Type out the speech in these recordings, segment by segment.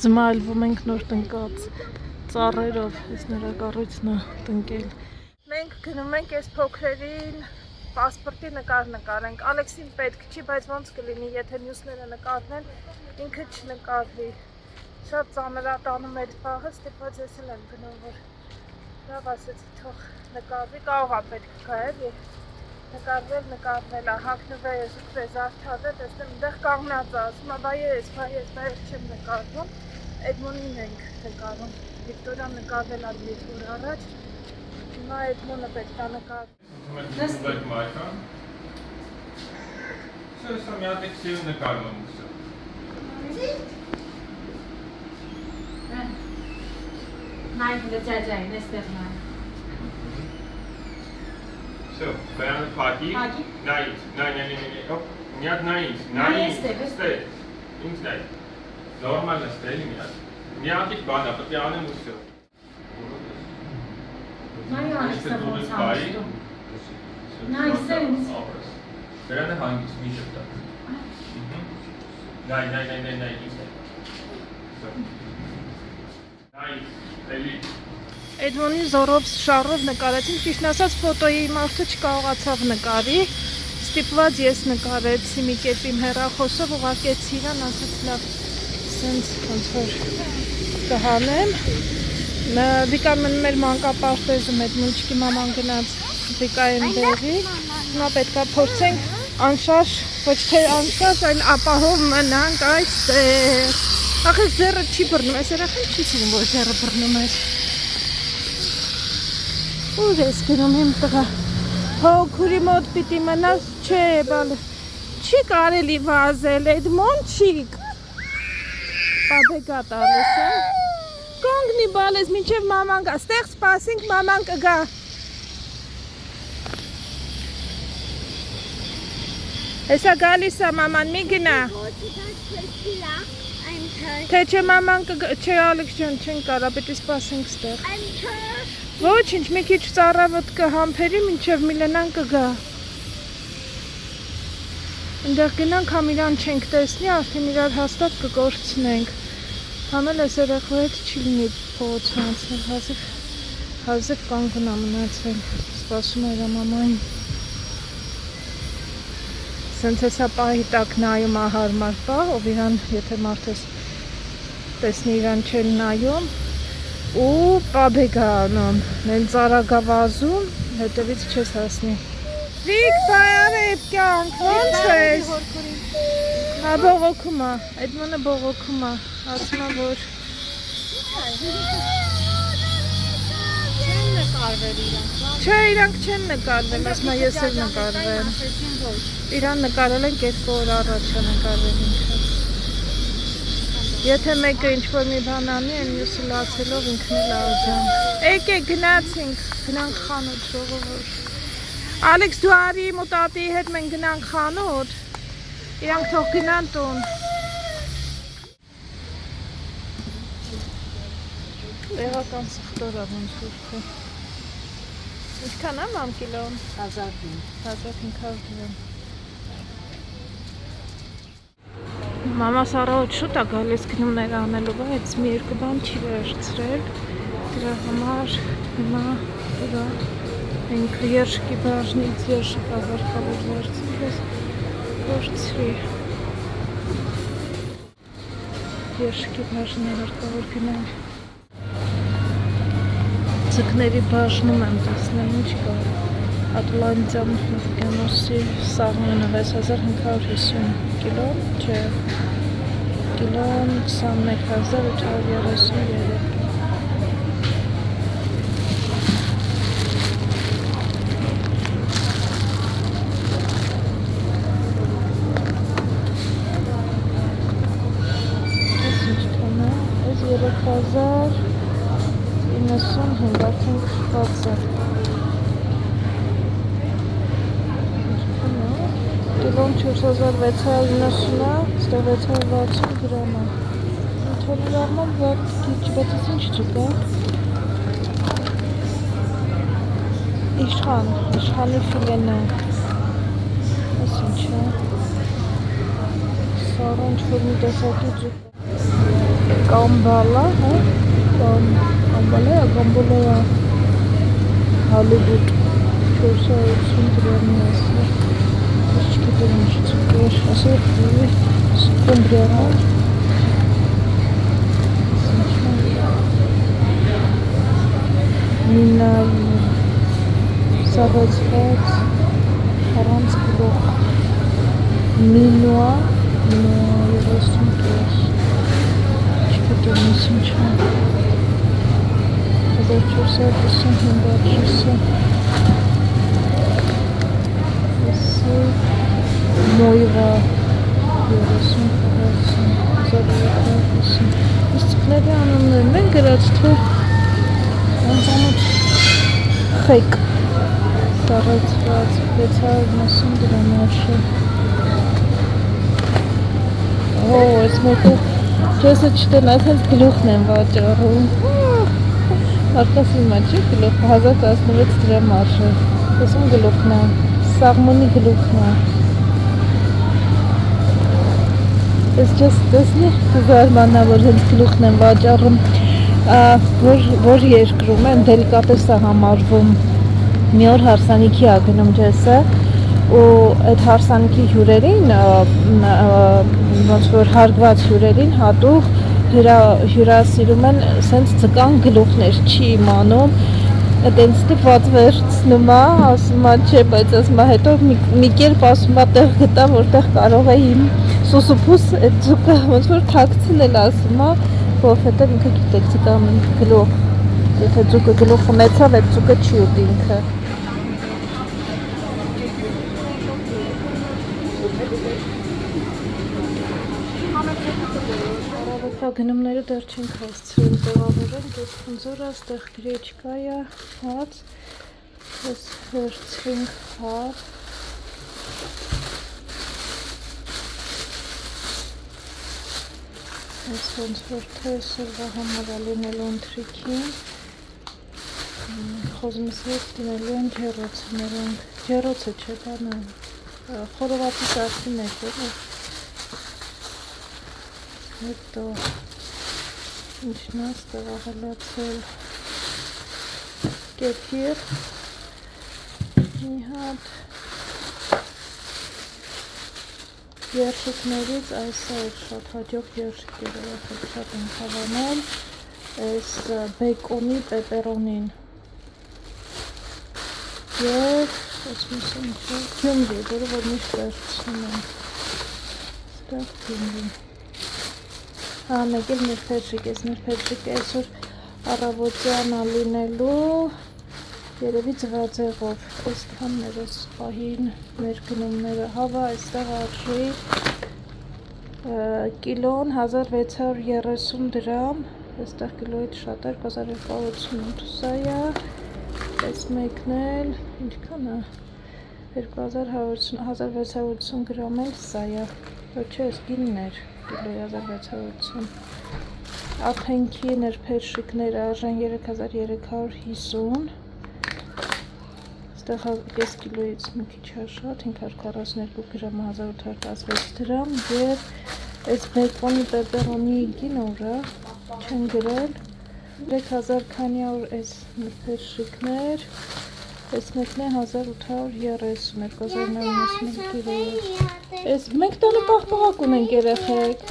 Զմայլվում ենք նոր տնկած ծառերով, ես նրա կառույցն է տնկել։ Մենք գնում ենք այս փոքրերին պասպորտի նկար նկարենք։ Ալեքսին պետք չի, բայց ոնց կլինի, եթե մյուսները նկարվեն, ինքը չնկարվի։ Շատ ծանր է տանում այդ պահը, ստիպված ես էլ եմ գնում, որ լավ ասեցի, թող նկարվի, կարող է պետք կա էլի։ Նկարվել, հագնվել ես ուտվե զարդարվել, տեսնեմ այնտեղ կանգնած է, ասում է, բայես չեմ նկարվում, Էդմոնին ենք նկարում, Վիկտորիան նկարվել է 2 օր առաջ, հիմա Էդմոնը պետք է նկարվի։ Все, я так сильно нақарвам все. Най гледaj, не стегна. Все, прямо паки. Паки? Найт. Нет, найт. Стэй. Инстай. Нормально стэй нет. Някакви бана, пътяне му все. Най-янек са по-цялото. Най-сенс. Прямо ханги смишата. Най, инстай. Найт. Элит. Էդմոնի զորով շարով նկարեցին, ճիշտ ասած ֆոտոյի մարդը չկարողացավ նկարի, ստիպված ես նկարեցի մի կերպ իմ հեռախոսով, ուղարկեցի իրան, ասաց լավ, սենց ոնց որ կհանեմ։ Վիկան մնում էր մանկապարտեզում, Էդմոնչիկի մաման գնաց Վիկային բեղի, հիմա պետք է փորձենք անշարժ, ոչ թե անշարժ, այլ ապահով մնանք այստեղ։ Ախր ձեռը չի բռնում, այս երախին չի սիրում, որ ձեռը բռնում էր։ Ուր ես գնում իմ տղա, հոգուրի մոտ պիտի մնաս, չէ, բալը, չի կարելի վազել, Էդմոնչիկ, պաբեգա տալես, կոնգնի բալես, մինչև մաման գա, ստեղ սպասինք, մաման կգա։ Հեսա գալիս է մաման, մի գնա։ Թե չէ մաման կգա, չէ Ալեքս ջան, չեն կարա, պիտի սպասինք ստեղ։ Ոչինչ, մի քիչ ծառավոտ կհամբերի, մինչև Միլենան կգա։ Այնտեղ գնանք, համ իրան չենք տեսնի, արդեն իրար հաստատ կկորցնենք։ Համել ես երեխու հետ չի լինի փողոցը անցնել, հազիվ կանգուն է մնացել, սպասում է իր մամային։ Սենց հեսա պահի տակ նայում է հարմար պահ, ով իրան, եթե մարդես տեսնի իրան չեն նայում, ու պաբեգա անում, նեն ծարագա վազում, հետևից չես հասնի։ Վիկ, բայարեբ կյանք, ոնց ես։ Հա բողոքում է, Էդմոնը բողոքում է, ասում է, որ Չեն նկարվել իրանք։ Չէ, իրանք չեն նկարվել, ասում է ես էլ նկարվեմ։ Իրան նկարել են 2 օր առաջ է նկարվել ինքը։ Եթե մեկը ինչ-որ մի բան անի, են մյուսը լացելով ինքն էլ աջան։ Եկեք գնացինք, գնանք խանութ, ժողովուրդ։ Ալեքս դու արի իմ ու տատիի հետ մենք գնանք խանութ, իրանք թող գնան տուն։ Տեղական սխտորա ոնց որ։ Ինչքան է մամ կիլոն։ 1500 դրամ։ Մամաս առավոտ շուտ է գալիս գնումներ անելու, բայց մի երկու բան չի վերցրել, դրա համար հիմա դրա ենք երշկի բաժնից երշիկ աղարկավոր վերցրել, որցրի երշկի բաժնի աղարկավոր գնել, ձկների բաժնում եմ տեսնել, ինչ կա, Ատլանտյան մտկենոսի սաղմանը 6550 կիլոն, չէ, կիլոն 21833 Այս 3095 արդեն քշված է Կիլոն 4690 ստեղ 660 գրամ է Թորի առմամբ վատ քիչ, բայց ես ինչ չկա Իշխանի ֆիլեն է Այս ինչ է առանց որ մի տեսակի ձուկ կամբալա, հա, կամբալա, Հոլիվուդ 450 դրամի ասա, չգիտեմ ինչ ձուկ էր, ասա սկումբրիա, մինալ սաղացված առանց գլող մինուա 30 տոս չգիտեմ ես ինչ 1450 բաժիսը եսի մոյվա 30 ես ծկների անուններն են գրած թե անձանոտ խեք սառեցված 690 դրամ արշը ես մեկը չեսը չտնած հենց գլուխն եմ վաճառում արկասի մաչի գլուխ 1016 դրամ արշը եսում գլուխն է սաղմոնի գլուխն է ես չես տեսնի զարմանա որ հենց գլուխն եմ վաճառում որ երկրում են դելիկատես է համարվում մի օր հարսանիքի ա գնում ջեսը ու այդ հարսանիքի հյուրերին ոնց որ հարգված հյուրերին հատուկ հյուրասիրում են սենց ձկան գլուխներ չի իմանում այդենց տիպված վերցնում է ասում է չէ բայց ասում է հետո մի կերպ ասում է տեղ գտա որտեղ կարող է իմ սուսուփուս այդ ձուկը ոնց որ թաքցնել ասում է որովհետև ինքը գիտեք ձկան գլուխ եթե ձուկը գլուխ ունեցավ այդ ձուկը չի ուտի ինքը գնումները դեռ չենք հասցրել տեղավորել, դեպ խնձորը, ստեղ գրեչկա է, հաց, ես վերցրինք հավ, ես ոնց որ թե սրվա համար ալինելու ընտրիքին, խոզմս հետ դինելու են ջերոցը նրանք, ջերոցը չէ բանը, խորովատի սարքին է կերը, հետո ինչն է ստեղ աղալացել կեփիր մի հատ երշիկներից այս է շատ հաջող երշիկեր շատ են հավանել այս բեկոնի պեպերոնին և գյումրի, որը որ միշտ վերցնում են ստեղ գյումրի մեկ էլ մեր փետրիկ այսօր առավոտյան ալինելու երևի ձվածեղով այսքաններ ես պահին մեր գնումները հավա այստեղ արժի կիլոն 1630 դրամ այստեղ կիլոյից շատ էր 2288 սա է այս մեկն էլ ինչքան է 1680 գրամ էլ սա է ոչ չէ այս գինն էր կիլոյի 1680 ափենքի ներփեշիկներ արժեն 3350 ստեղ կես կիլոյից մի քիչ շատ 542 գրամ 1816 դրամ և այս բեկոնի պեպերոնի գինը ուրա չեն գրել 3000 քանի որ այս ներփեշիկներ այս մեկն է 1830 2991 կիլոյի Այս մենք տանը պաղպաղակ ունենք երեխեք։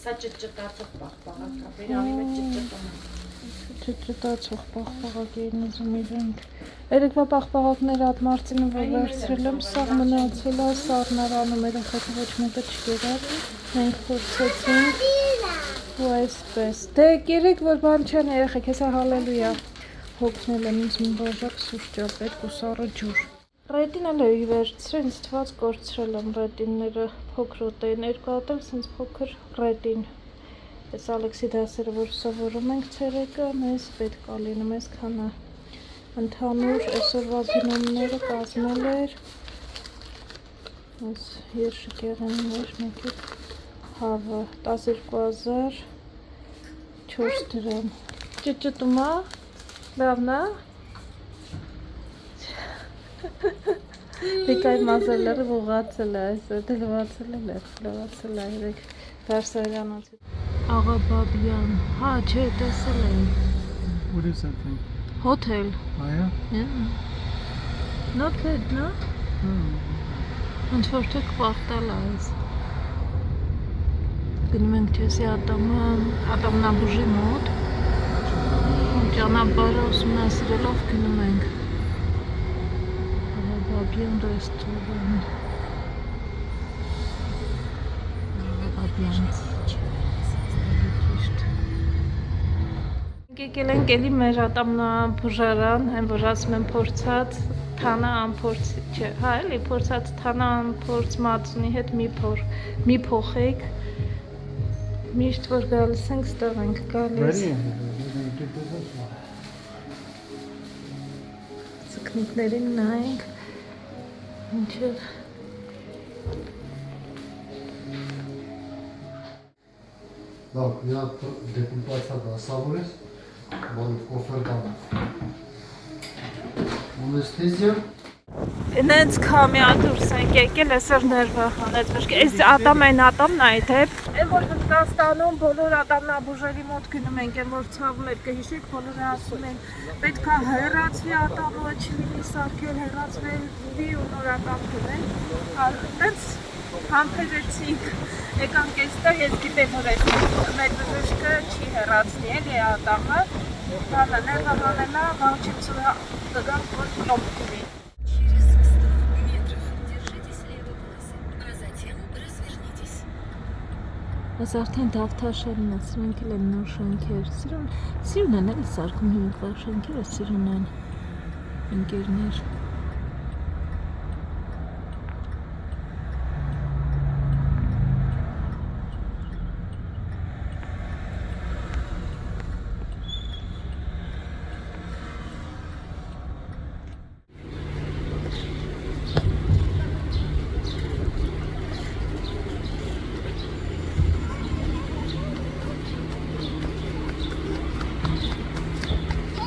Սա ճճտացող պաղպաղակ է, բերանի մեջ ճճտացող պաղպաղակ էին ուզում իրենք։ Երեկվա պաղպաղակները հատ Մարտինը որ վերցրել եմ, սաղ մնացել է, սառնարանում երեխեքը ոչ մեկը չգերար, մենք փորձեցինք ու այսպես։ Դե երեք որ բան չեն երեխեք, հեսա հալելույա հոգնել եմ ինձ մի բաժակ սուրճապետ ու սառը ջուր։ Ռետին էլ էի վերցրել, ինձ թված կորցրել եմ ռետինները փոքրոտ էին, երկու հատ էլ սենց փոքր ռետին։ Այս Ալեքսի դասերը, որ սովորում ենք ցերեկը, մեզ պետք է լինում, այսքանը ընդհանուր այսօրվա գնումները կազմել էր այս երշիկեղեններ, մեկ էլ հավը 12004 դրամ։ Ճճտում է, լավն է։ Վիկայի մազելերը ուղացել է այսօր, դլվացել է, լվացել է երեք դարսարյանոց։ Աղաբաբյան, հա, չէ, տեսել եմ։ What is that thing? Hotel. Oh yeah? Yeah. Not bad, no? Ընդ որտեղ կվարտալ է այս։ Գնում ենք չեսի ատամնաբուժի մոտ։ Ճանապարհը ուսումնասիրելով գնում ենք։ Աղաբաբյան ռեստորան։ Աղաբաբյան։ Եկել ենք էլի մեր ատամնաբուժարան, այն որ ասում են փորձած թանա ամփորձ, չէ, հա էլի փորձած թանա ամփորձ մածունի հետ մի փոխեք։ Միշտ որ գալիս ենք, ստեղ ենք գալիս։ Սկնիկներին նայենք, ինչև Так, я депутация Савурис, будет офертана. Анестезия. Նենց քամիա դուրս ենք եկել, այսօր ներվա խանեց, այս ատամն ատամն է, թե այն որ Հնդկաստանում բոլոր ատամնաբուժերի մոտ գնում ենք, այն որ ցավում էր, կհիշեք, բոլորը ասում են, պետք է հեռացվի ատամը, չլինի սարքել, հեռացվի ու նոր ատամ գնենք, այդպես համբերեցինք, եկանք այստեղ, ես գիտեմ, որ այս մեր բժիշկը չի հեռացնի, էլի ատամը, բանը ներվա հանելա, վաղճիցուրա կգանք, որ կլոմք կվի։ Ես արդեն դավթաշերն է, սրանք էլ են նոր շենքեր, սիրուն են էլի սարկում հիմիկվար շենքերը, սիրուն են ընկերներ։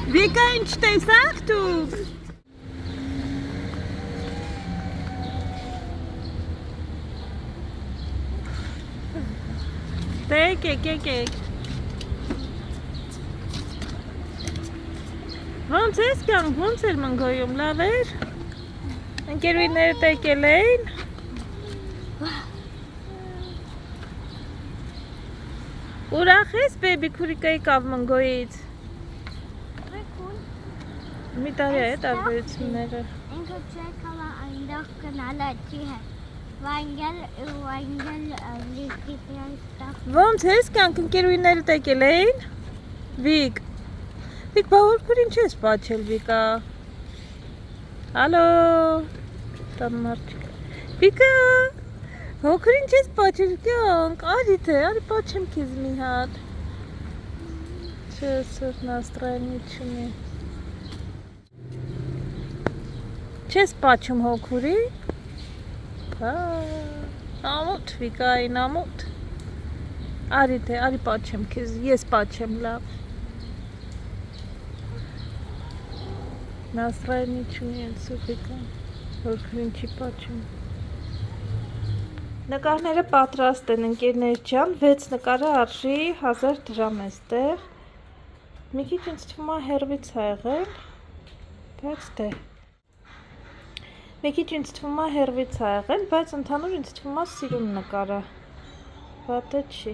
Վիկա, ինչ տեսաք դուք։ Եկեք։ Ոնց ես կյանք, ոնց էր մնգոյում, լավ էր։ Ընկերուհիներդ եկել էին։ Ուրախ ես, բեբի, քուրիկայի կավ մնգոյից։ Մի տարի է տարբերությունները։ Ինքը չեկալա այնտեղ գնալա չի է։ Վանգել լիքիպիանստա։ Ոնց ես կյանք ընկերուհիներդ եկել էին։ Վիկ, բավարքուր ինչ ես պաչել, Վիկա։ Ալո։ Տան մարդիկ։ Վիկա, հոգր ինչ ես պաչել կյանք, արի պաչեմ քեզ մի հատ։ Չէ, սոր նաստրայնի չունի։ Չես պաչում հոգուրի։ Ամոթ, Վիկային ամոթ։ Արի պաչեմ քեզ, ես պաչեմ լավ։ Նաստրայնի չունի են Սուֆիկա, հոգուրին չի պաչում։ Նկարները պատրաստ են ընկերներ ջան, 6 նկարը արժի 1000 դրամ էստեղ։ Մի քիչ ինձ թվում է հեռվից ա եղել, բայց դե։ Մի քիչ ինձ թվում է հեռվից ա եղել, բայց ընդհանուր ինձ թվում է սիրուն նկարը։ Վատը չի։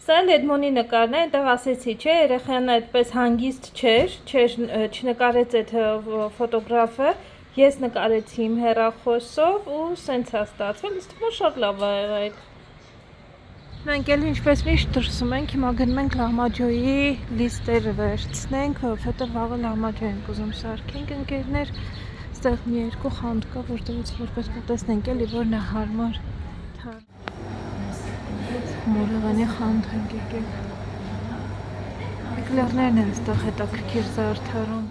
Սա էլ Էդմոնի նկարն է, այնտեղ ասեցի, չէ, երեխան այդպես հանգիստ չէր, չնկարեց այդ ֆոտոգրաֆը, ես նկարեցի իմ հեռախոսով ու սենց է ստացվել, ինձ թվում է շատ լավ ա եղել։ Մենք էլ ինչպես միշտ դրսում ենք, հիմա գնում ենք լամաջոյի լիստերը վերցնենք, որովհետև վաղը լամաջո ենք ուզում սարքենք ընկերներ, ստեղ մի երկու խանութ կա, որտեղից որ պետք է տեսնենք էլի որն է հարմար։ Մորեղանի խանութ ենք եկել։ Էկլերներն են ստեղ հետաքրքիր զարդարում։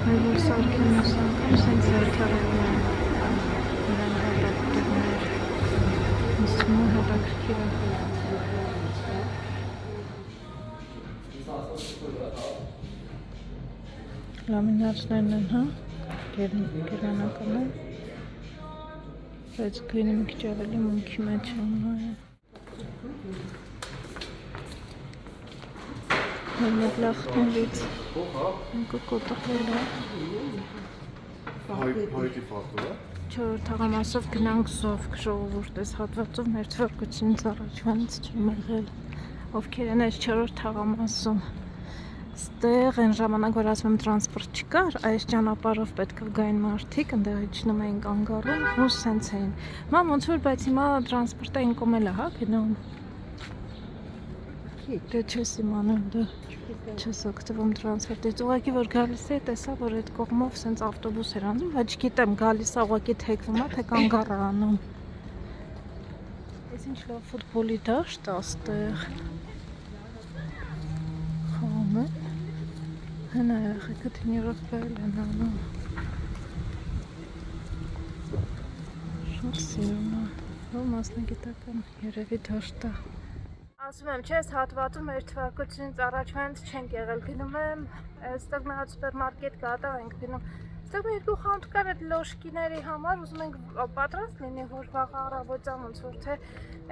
Մեր որ սարքեն ուս անգամ սենց զարդարում են։ Նրան հետաքրքիրներ։ Ինձ թվում է հետաքրքիր է։ Լամինացներն են, հա։ գերանակն է։ Բայց գույնը մի քիչ ավելի մունքի մեջ է ունի։ Մենագլախներից կոկոտախել է։ Հայտի ֆակտոր է։ Չորրորդ թաղամասով գնանք զով ժողովուրդ այս հատվածով մեր թվարկությունից առաջվանից չեմ եղել։ Ովքեր են այս չորրորդ թաղամասում։ Ստեղ այն ժամանակ որ ասում եմ տրանսպորտ չկար, այս ճանապարհով պետք է գային մարդիկ, ընդեղ իջնում էին կանգառում, ու սենց էին։ Մամ ոնց որ բայց հիմա տրանսպորտը այն կողմել է, հա, գնում։ Դե չես իմանում, դե չես օգտվում տրանսպորտից։ Ուղղակի որ գալիս է, տեսա որ այդ կողմով սենց ավտոբուս էր անում, բայց չգիտեմ գալիս է ուղղակի թեքվում է, թե կանգառ է անում։ Այս ինչ լավ ֆուտբոլի դաշտ է այստեղ։ Խաղում են։ Հնա երեխեքը տրենիրովկայել են անում։ Շատ սիրում է։ Ու մասնագիտական երևի դաշտ է։ Ասում եմ, չես հատվածում մեր թվարկությունից առաջվանից չենք եղել, գնում եմ, այստեղ մի հատ սուպերմարկետ կա, դա ենք գնում։ Այստեղ մի երկու խանութ կար այդ լոշկիների համար, ուզում ենք պատրաստ լինի, որ վաղ առավոտյան ոնց որ թե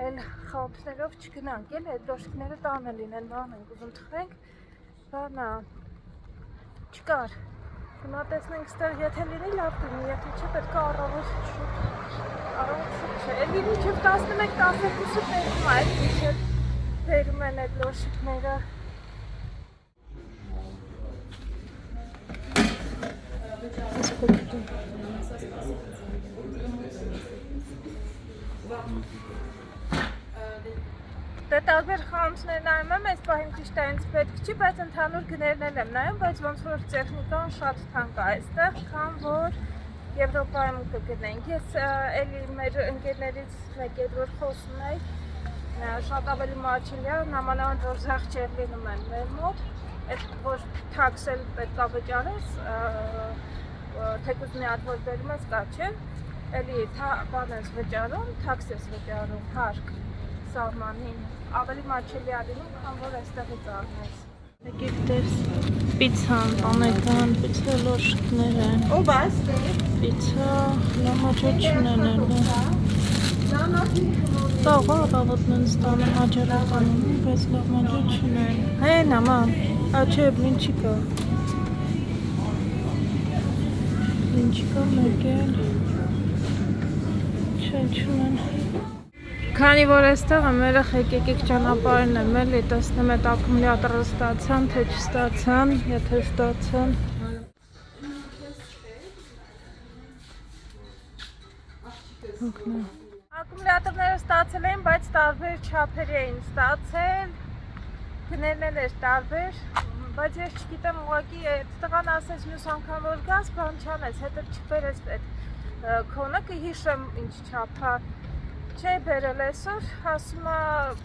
այլ խանութներով չգնանք, էլ այդ լոշկիները տանը լինեն, բան ենք ուզում թխենք, բանա չկար։ Հիմա տեսնենք այստեղ եթե լինի լավ կլինի, եթե չէ պետք է առավոտ շուտ չէ, էլի մինչև 11-12-ը բերում է, այդ մինչև բերում են այդ լոշիկները։ Դե տարբեր խանութներ նայում եմ, այս պահին ճիշտ է ինձ պետք չի, բայց ընդհանուր գներն էլ եմ նայում, բայց ոնց որ տեխնիկան շատ թանկ է այստեղ, քան որ Եվրոպայում կգնենք։ Ես էլի մեր ընկերներից մեկ էր որ խոսում էի, շատ ավելի մաչելի է, նամանավանդ որ զեղչեր լինում են մեր մոտ, այդ որ թաքսել պետք է վճարես, թեկուզ մի հատ որ բերում ես կա չէ, էլի բան ես վճարում, թաքս ես վճարում, հարկ սահմանին, ավելի մաչելի է լինում, քան որ այստեղից առնես։ Եկեք դες պիցան, տանեկան, պիցա լոշկներ են, պիցա լամաճոչն են էլ Տաղա առավոտն են ստանում հաջարականում, բայց լամաճոչն են Հեն աման, աչե բլինչիկա Բլինչիկա մեկ էլ չեն Քանի որ այստեղ եմ երեխեք եկեք ճանապարհն եմ էլի տեսնեմ այդ ակումուլյատորը ստացան, թե չստացան, եթե ստացան Ակումուլյատորները ստացել էին, բայց տարբեր չափերի էին ստացել գներն էլ էր տարբեր բայց ես չգիտեմ ուղղակի այդ տղան ասեց մյուս անգամ որ գաս բան չանես, հետո չբերես այդ քոնը կհիշեմ ինչ չափ է Չէ բերել այսօր, ասում է,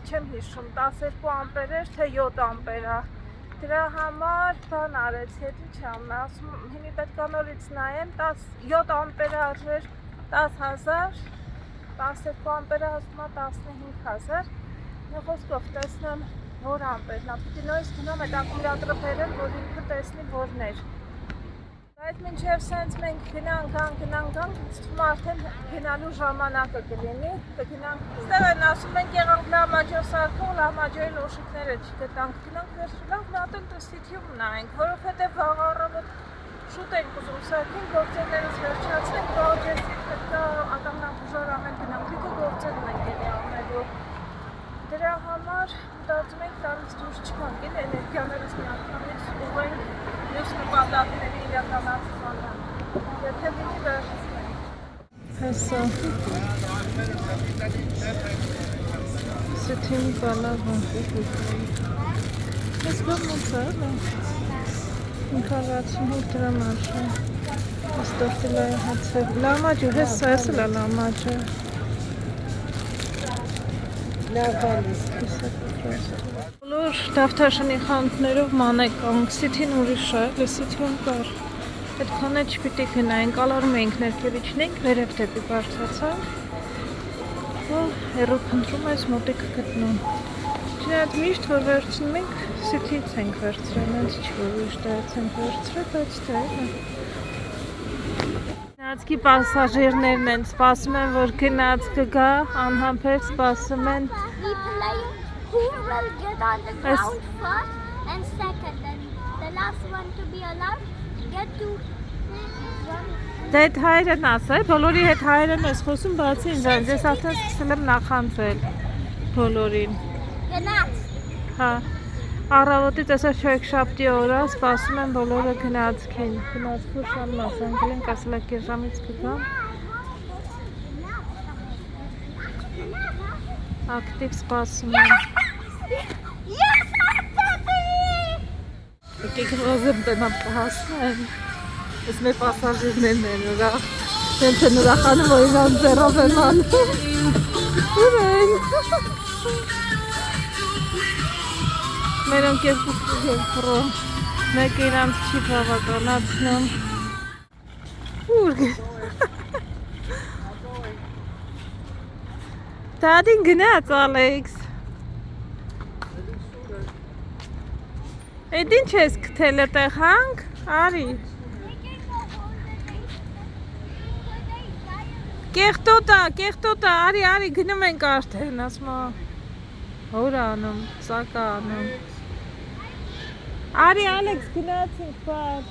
չեմ հիշում, 12 ամպեր էր, թե 7 ամպեր է Դրա համար բան արեց, հետի չամ, ասում հիմի պետք է նորից նայեմ, 7 ամպեր արժեր 10,000, 12 ամպեր ասում է 15,000 Մի խոսքով տեսնեմ որ ամպերն է, պիտի նույնս գնամ այդ ակումուլյատորը բերեմ, որ ինքը տեսնի որն էր Այդ մինչև սենց մենք գնանք, թվում արդեն գնալու ժամանակը կլինի, կգնանք Ստեղ են ասում ենք եղանք լամաջո սարքող, լամաջոյի լոշիկները չգտանք, գնանք վերջլավ նատել տստիթիում նայենք, որովհետև վաղ առավոտ շուտ ենք ուզում սարքին, գործերներս վերջացնենք, բաղջ ես պետք է ատամնապուժար ամեն գնանք, լիքը գործերն ենք էլի ամենու Դրա համար մտածում ենք տարից դուրս չկանք, էլ էներգիաներս միանգամից ուղենք մյուս նպատակների իրականացմանը, եթե լինի վերջացնենք։ Հեսա։ Սեթին բալավը։ Ես բան մոցար է։ 565 դրամ արժե։ Ստորտիլայի հացև։ Լամաջը, հեսա էսել է լամաջը։ Բոլոր դավթաշնի խանութներով մանեկանք, սիթին ուրիշ է, սիթին կար Այդքան է չպիտի գնային, կալարում էինք ներքևիչնենք, վերև դեպի բարձացանք Հերու փնտրում այս մոտիկ գտնում Չնայած միշտ որ վերցնում ենք, սիթից ենք վերցրել, հենց չի որ ուրիշ դայց ենք վերցրել, բայց դա է Գնացքի պասաժիրներն են, սպասում են, որ գնաց կգա, անհամբեր սպասում են։ We play who will get on the Yes. ground first and second, and the last one to be allowed get to run. Դե այդ հայրն ասա, բոլորի հետ հայրն ես խոսում, բացի ինձանից, ես արդեն սկսել եմ նախանձել բոլորին։ Gnaat. Հա, առավոտից այսօր շոյքշապտի օրա սպասում են բոլորը գնացքին։ Գնացքու շան մասանկել ենք, ասել եք կես ժամից կգամ։ Ակտիվ սպասում են։ Yes, Daddy! Եկեք ռոզեմ տնամ կհասնեն։ Ես մեր պասաժիրներն են ուրա։ Դենց են ուրախանում, որ իրան ձեռով եմ անում։ Ուր են։ Մերոնք երկու են խռում, մեկը իրանց չի բավականացնում։ Ուր գ… Դադին գնաց, Ալեքս։ Էդ ինչ ես կթել էտեղ հանք, արի։ Կեղտոտա, արի, գնում ենք արդեն, ասմա։ Հոր անում, սակա անում։ Արի, Ալեքս, գնացինք, պար։